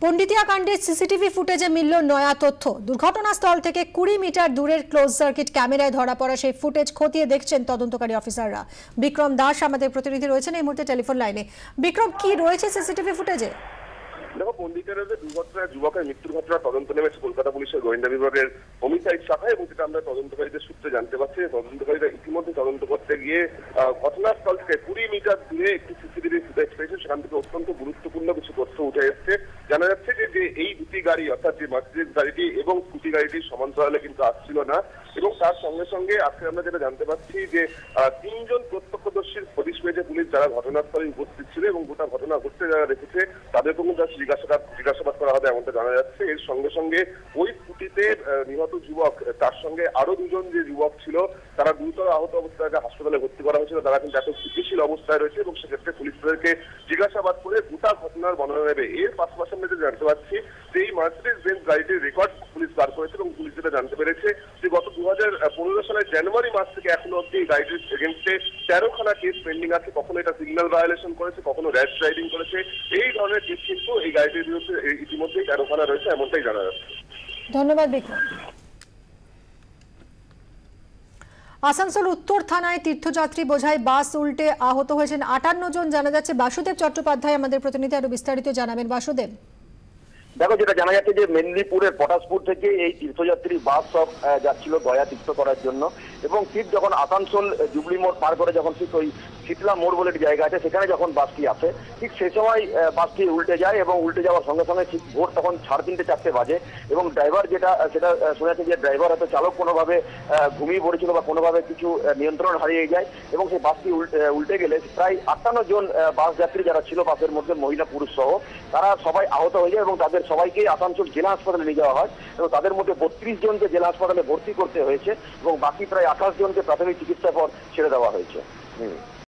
পণ্ডিতিয়া কাণ্ডের সিসিটিভি ফুটেজে মিলল নয়া তথ্য। দুর্ঘটনাস্থল থেকে 20 মিটার দূরের ক্লোজ সার্কিট ক্যামেরায় ধরা পড়া সেই ফুটেজ খতিয়ে দেখছেন তদন্তকারী অফিসাররা। বিক্রম দাস আমাদের প্রতিনিধি রয়েছেন এই মুহূর্তে টেলিফোন লাইনে। বিক্রম, কি রয়েছে সিসিটিভি ফুটেজে? দেখো, পণ্ডিতের দুর্ঘটনায় যুবকের মৃত্যুর ঘটনা তদন্ত নেমেছে কলকাতা পুলিশের গোয়েন্দা বিভাগের হোমিসাইড শাখা, এবং যেটা আমরা তদন্তকারীদের সূত্রে জানতে পারছি, তদন্তকারীরা ইতিমধ্যে তদন্ত করতে গিয়ে ঘটনাস্থল থেকে 20 মিটার দূরে একটি সিসিটিভি ফুটেজ পেয়েছে। সেখান থেকে অত্যন্ত গুরুত্বপূর্ণ কিছু তথ্য উঠে এসছে। জানা যাচ্ছে যে এই দুটি গাড়ি, অর্থাৎ যে মার্সিডিজ গাড়িটি এবং স্কুটি গাড়িটি সমান্তরালে কিন্তু আসছিল না, এবং তার সঙ্গে সঙ্গে আজকে আমরা যেটা জানতে পারছি যে 3 জন প্রত্যক্ষদর্শীর হদিশ পেয়েছে পুলিশ, যারা ঘটনাস্থলে উপস্থিত ছিল এবং গোটা ঘটনা ঘটতে যারা দেখেছে তাদেরকেও কিন্তু জিজ্ঞাসাবাদ করা হবে এমনটা জানা যাচ্ছে। এর সঙ্গে সঙ্গে ওই স্কুটিতে নিহত যুবক, তার সঙ্গে আরো 2 জন যে যুবক ছিল তারা গুরুতর আহত অবস্থায় হাসপাতালে ভর্তি করা হয়েছিল। তারা কিন্তু এত স্থিতিশীল অবস্থায় রয়েছে এবং সেক্ষেত্রে পুলিশ তাদেরকে জিজ্ঞাসাবাদ করে গোটা ঘটনার বর্ণনা নেবে। এর পাশাপাশি আমরা যেটা জানতে পারছি যে এই মার্সিডিজ বেঞ্জ গাড়িটির রেকর্ড পুলিশ বার করেছে, এবং পুলিশ যেটা জানতে পেরেছে যে গত 2015 সালের জানুয়ারি মাস থেকে এখনো অব্দি এই গাড়িটির এগেন্স্টে 13খানা কেস পেন্ডিং আছে। কখনো এটা সিগন্যাল ভায়োলেশন করেছে, কখনো র্যাশ ড্রাইভিং করেছে। এই ধরনের কেস কিন্তু এই গাড়িটির বিরুদ্ধে ইতিমধ্যেই 13খানা রয়েছে, এমনটাই জানা যাচ্ছে। ধন্যবাদ বিক্রম। আসানসোল উত্তর থানায় তীর্থযাত্রী বোঝাই বাস উল্টে আহত হয়েছেন 58 জন। জানা যাচ্ছে বাসুদেব চট্টোপাধ্যায় আমাদের প্রতিনিধি আরো বিস্তারিত জানাবেন। বাসুদেব, দেখো, যেটা জানা যাচ্ছে যে মেদিনীপুরের পটাশপুর থেকে এই তীর্থযাত্রী বাস সব যাচ্ছিল গয়া তীর্থ করার জন্য, এবং ঠিক যখন আসানসোল জুবলি মোড় পার করে যখন ঠিক ওই শীতলা মোড় বলে একটি জায়গা আছে সেখানে যখন বাসটি আসে, ঠিক সেই সময় বাসটি উল্টে যায়, এবং উল্টে যাওয়ার সঙ্গে সঙ্গে ঠিক ভোর তখন 3:30-4 বাজে, এবং ড্রাইভার সেটা শুনেছে যে ড্রাইভার হয়তো চালক কোনোভাবে ঘুমিয়ে পড়েছিল বা কোনোভাবে কিছু নিয়ন্ত্রণ হারিয়ে যায়, এবং সেই বাসটি উল্টে গেলে প্রায় 58 জন বাস যাত্রী যারা ছিল বাসের মধ্যে, মহিলা পুরুষ সহ, তারা সবাই আহত হয়ে যায় এবং তাদের সবাইকে আসানসোল জেলা হাসপাতালে নিয়ে যাওয়া হয়, এবং তাদের মধ্যে 32 জনকে জেলা হাসপাতালে ভর্তি করতে হয়েছে এবং বাকি প্রায় 28 জনকে প্রাথমিক চিকিৎসার পর ছেড়ে দেওয়া হয়েছে।